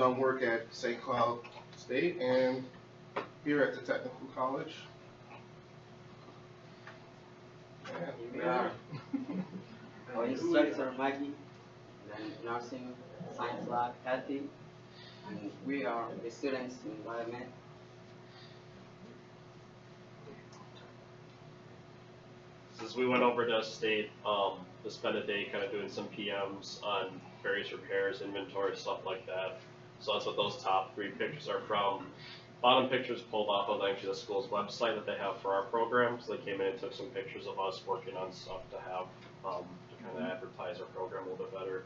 done work at St.Cloud State and here at the Technical College. Here we are. Our instructor Maggie, then nursing science lab Kathy, and we are the students in biomed. Since we went over to state to spend a day kind of doing some PMs on various repairs, inventory, stuff like that. So that's what those top 3 pictures are from. Bottom pictures pulled off of actually the school's website that they have for our program. So they came in and took some pictures of us working on stuff to have to kind of advertise our program a little bit better.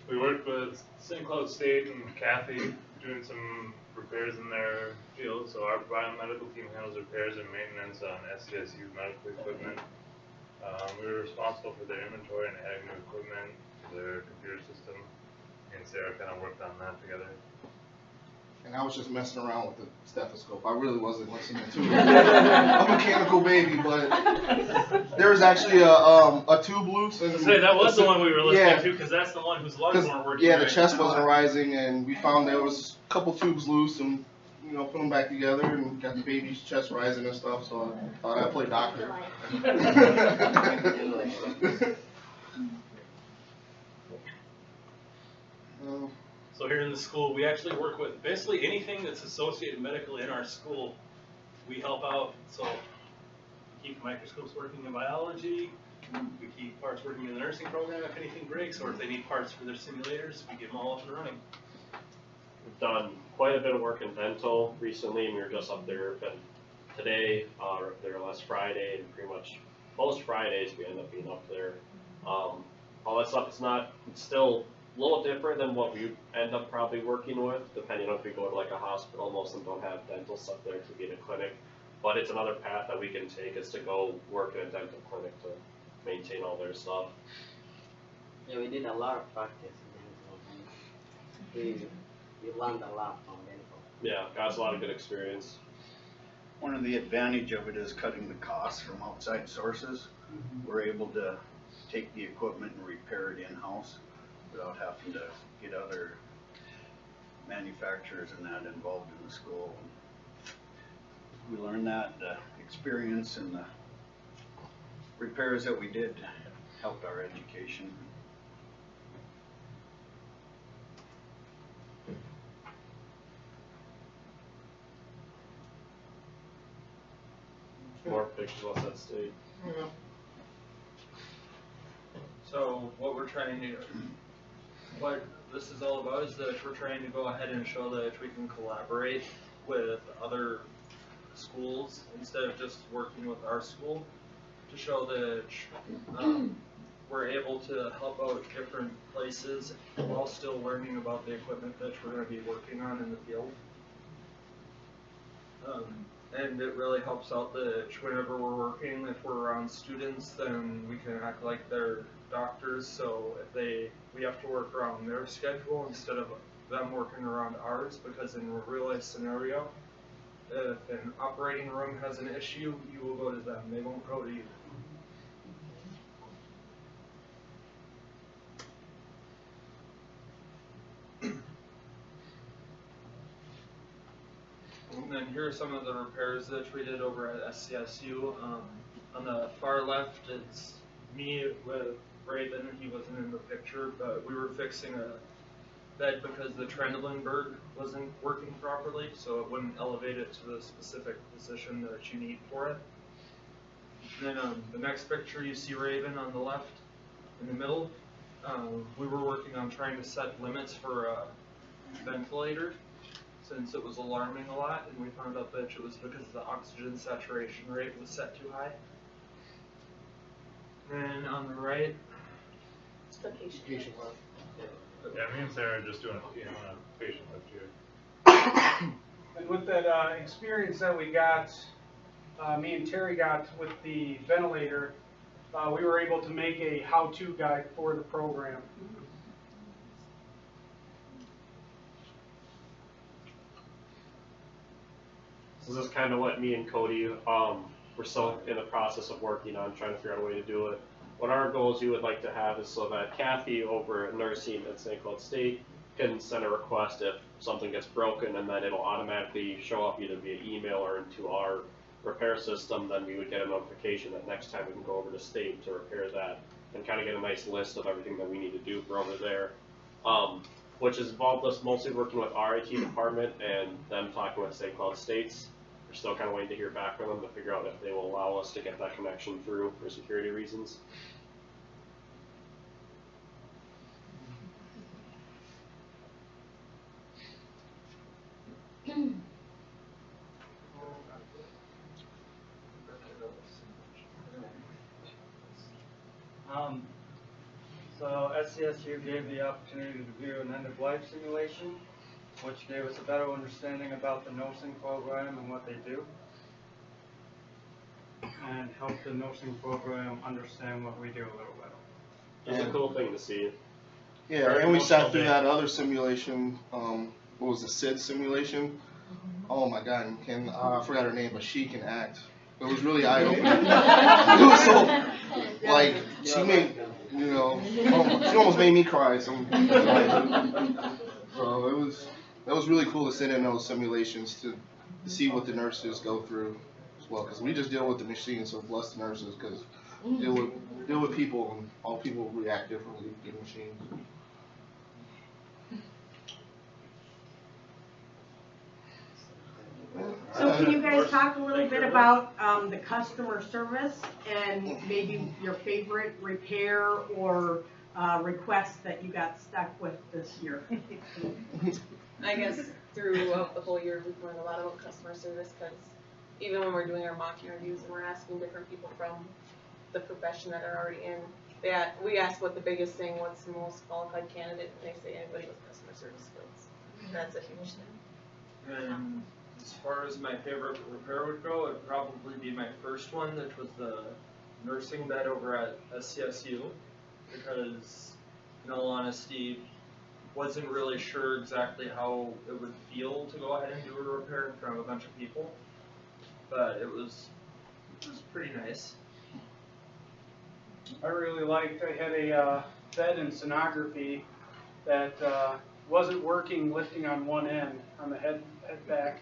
We worked with St.Cloud State and Kathy doing some repairs in their field. So our biomedical team handles repairs and maintenance on SCSU medical equipment. We were responsible for their inventory and adding new equipment to their computer system. And Sarah kind of worked on that together. And I was just messing around with the stethoscope. I really wasn't listening to it. I'm a mechanical baby, but there was actually a tube loose. And that was the one we were listening to because that's the one whose lungs weren't working. Yeah, the chest wasn't rising, and we found there was a couple tubes loose, and put them back together, and got the baby's chest rising and stuff. So I thought I'd play doctor. So here in the school, we actually work with basically anything that's associated medically in our school. We help out, so we keep microscopes working in biology, we keep parts working in the nursing program if anything breaks, or if they need parts for their simulators, we get them all up and running. We've done quite a bit of work in dental recently, and we were just up there today, or up there last Friday, and pretty much most Fridays we end up being up there. All that stuff it's still a little different than what we end up probably working with, depending on if we go to like a hospital. Most of them don't have dental stuff there to be in a clinic, but it's another path that we can take is to go work in a dental clinic to maintain all their stuff. Yeah, we did a lot of practice in dental. We learned a lot from dental. Yeah, got us a lot of good experience. One of the advantage of it is cutting the costs from outside sources. We're able to take the equipment and repair it in-house without having to get other manufacturers and that involved in the school. We learned that the experience and the repairs that we did helped our education. More pictures off that state. Yeah. So what this is all about is that we're trying to go ahead and show that we can collaborate with other schools instead of just working with our school, to show that we're able to help out different places while still learning about the equipment that we're going to be working on in the field. And it really helps out that whenever we're working, if we're around students, then we can act like they're doctors. So if we have to work around their schedule instead of them working around ours, because in a real life scenario, if an operating room has an issue, you will go to them. They won't go to you. And then here are some of the repairs that we did over at SCSU. On the far left, it's me with Raven. He wasn't in the picture, but we were fixing a bed because the Trendelenburg wasn't working properly, so it wouldn't elevate it to the specific position that you need for it. And then the next picture, you see Raven on the left. In the middle, we were working on trying to set limits for a ventilator, since it was alarming a lot, and we found out that it was because the oxygen saturation rate was set too high. And on the right, it's the patient left. Yeah, me and Sarah are just doing a patient lift here. And with that experience that we got, me and Terry got with the ventilator, we were able to make a how-to guide for the program. So this is kind of what me and Cody, we're still in the process of working on, trying to figure out a way to do it. what our goals you would like to have is so that Kathy over at nursing at St. Cloud State can send a request if something gets broken, and then it'll automatically show up either via email or into our repair system. Then we would get a notification that next time we can go over to state to repair that and kind of get a nice list of everything that we need to do for over there. Which has involved us mostly working with our IT department and them talking with St. Cloud States. We're still kind of waiting to hear back from them to figure out if they will allow us to get that connection through for security reasons. So SCSU gave the opportunity to do an end-of-life simulation, which gave us a better understanding about the nursing program and what they do, and helped the nursing program understand what we do a little better. It's a cool thing to see. Yeah, and we sat through that other simulation, what was the SID simulation? Oh my god, I forgot her name, but she can act. It was really eye-opening. It was so, like, she made, you know, she almost made me cry. So it was really cool to sit in those simulations to see what the nurses go through as well, because we just deal with the machines, so bless the nurses, because deal with people, and all people react differently to machines. So can you guys talk a little bit about the customer service and maybe your favorite repair or request that you got stuck with this year? I guess throughout the whole year, we've learned a lot about customer service, because even when we're doing our mock interviews and we're asking different people from the profession that are already in, we ask what the biggest thing, what's the most qualified candidate, and they say anybody with customer service skills. And that's a huge thing. And as far as my favorite repair would go, it'd probably be my first one, which was the nursing bed over at SCSU, because in all honesty, wasn't really sure exactly how it would feel to go ahead and do a repair in front of a bunch of people, but it was pretty nice. I really liked, I had a bed in sonography that wasn't working, lifting on one end, on the head back,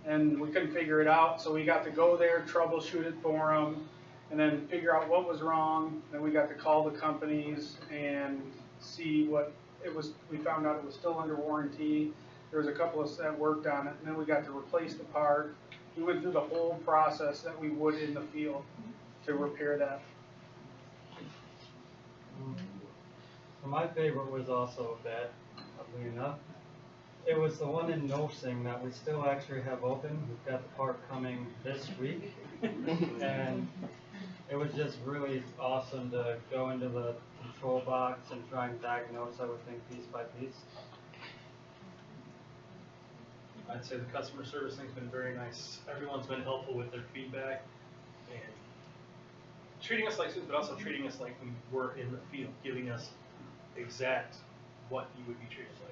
and we couldn't figure it out, so we got to go there, troubleshoot it for them, and then figure out what was wrong. Then we got to call the companies and see what it was. We found out it was still under warranty. There was a couple of us that worked on it, and then we got to replace the part. We went through the whole process that we would in the field to repair that. So my favorite was also a bed, oddly enough. It was the one in nursing that we still actually have open. We've got the part coming this week. And it was just really awesome to go into the control box and try and diagnose everything piece by piece. I'd say the customer service thing's been very nice. Everyone's been helpful with their feedback and treating us like students, but also treating us like we were in the field, giving us exact what you would be treated like.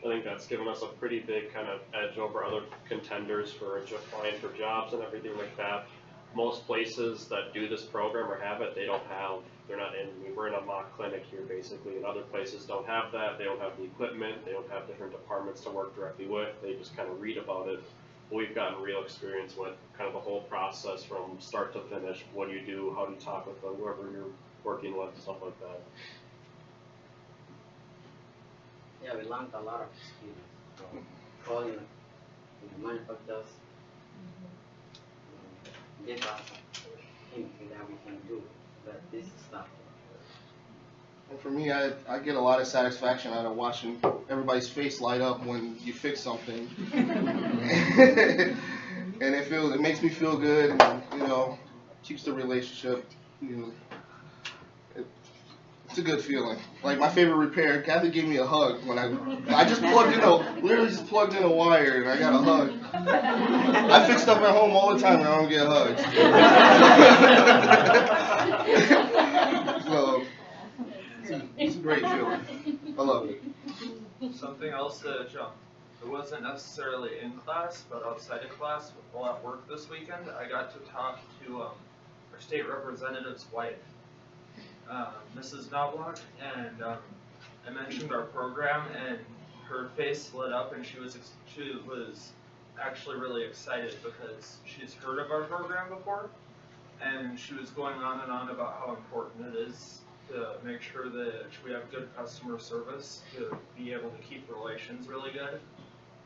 I think that's given us a pretty big kind of edge over other contenders for applying for jobs and everything like that. Most places that do this program or have it, they're not in, we're in a mock clinic here basically, and other places don't have that. They don't have the equipment, they don't have different departments to work directly with, they just kind of read about it. We've gotten real experience with kind of the whole process from start to finish. What do you do, how do you talk with whoever you're working with, stuff like that. Yeah, we learned a lot of experience from calling the manufacturers. Give us anything that we can do, but this stuff. And for me, I get a lot of satisfaction out of watching everybody's face light up when you fix something. And it makes me feel good, and, you know, keeps the relationship, you know, it's a good feeling. Like my favorite repair, Kathy gave me a hug when I just literally just plugged in a wire and I got a hug. I fix stuff at home all the time and I don't get hugs. So it's a great feeling. I love it. Something else that it wasn't necessarily in class, but outside of class, while at work this weekend, I got to talk to our state representative's wife. Mrs. Knobloch, and I mentioned our program, and her face lit up, and she was actually really excited because she's heard of our program before, and she was going on and on about how important it is to make sure that we have good customer service, to be able to keep relations really good,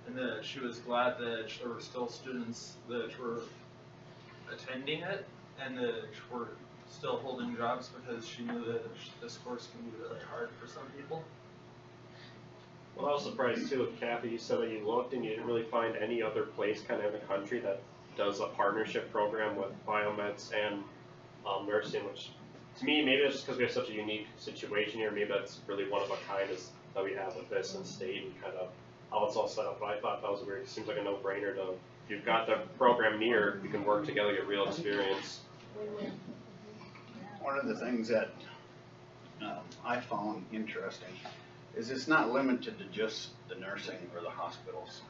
and that she was glad that there were still students that were attending it and that were still holding jobs, because she knew that this course can be really hard for some people. Well, I was surprised too with Kathy. You said that you looked and you didn't really find any other place kind of in the country that does a partnership program with biomeds and nursing, which to me, maybe it's just because we have such a unique situation here. Maybe that's really one of a kind is that we have with this and state and kind of how it's all set up. But I thought that was weird. It seems like a no-brainer to, if you've got the program near, you can work together, get real experience. One of the things that I found interesting is it's not limited to just the nursing or the hospitals.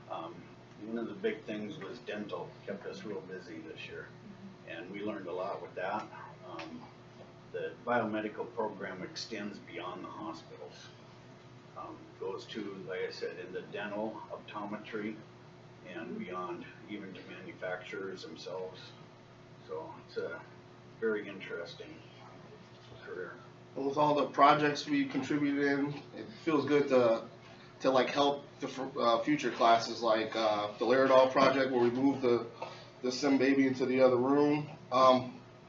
One of the big things was dental, kept us real busy this year, and we learned a lot with that. The biomedical program extends beyond the hospitals. Goes to, like I said, in the dental, optometry, and beyond, even to manufacturers themselves. So it's a very interesting career. And with all the projects we contributed in, it feels good to like help the future classes, like the Laerdal project where we moved the sim baby into the other room.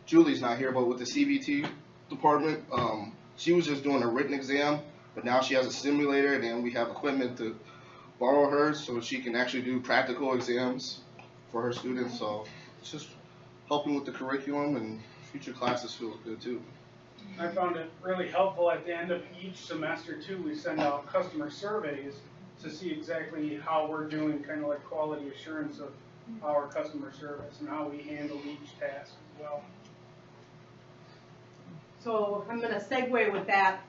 Julie's not here, but with the CBT department, she was just doing a written exam, but now she has a simulator, and then we have equipment to borrow her so she can actually do practical exams for her students. So it's just helping with the curriculum, and future classes feel good too. I found it really helpful at the end of each semester too. We send out customer surveys to see exactly how we're doing, kind of like quality assurance of our customer service and how we handle each task as well. So I'm gonna segue with that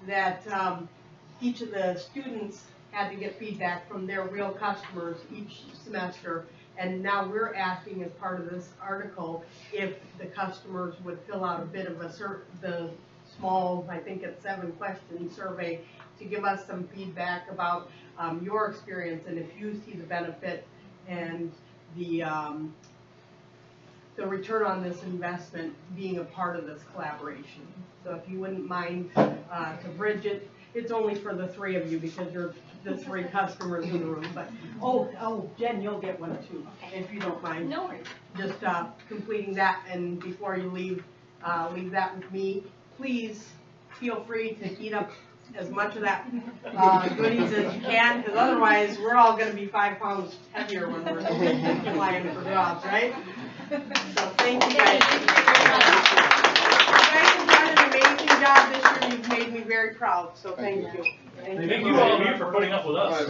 each of the students had to get feedback from their real customers each semester. And now we're asking, as part of this article, if the customers would fill out a bit of the small, I think it's 7-question survey, to give us some feedback about your experience and if you see the benefit and the return on this investment being a part of this collaboration. So if you wouldn't mind to bridge it, it's only for the 3 of you because you're the 3 customers in the room. But oh, Jen, you'll get one too, if you don't mind. No worries. Just completing that, and before you leave that with me. Please feel free to eat up as much of that goodies as you can, because otherwise we're all going to be 5 pounds heavier when we're applying for jobs, right? So thank you guys. You guys have done an amazing job this year. You've made me very proud, so thank you. Thank you all of you for putting up with us.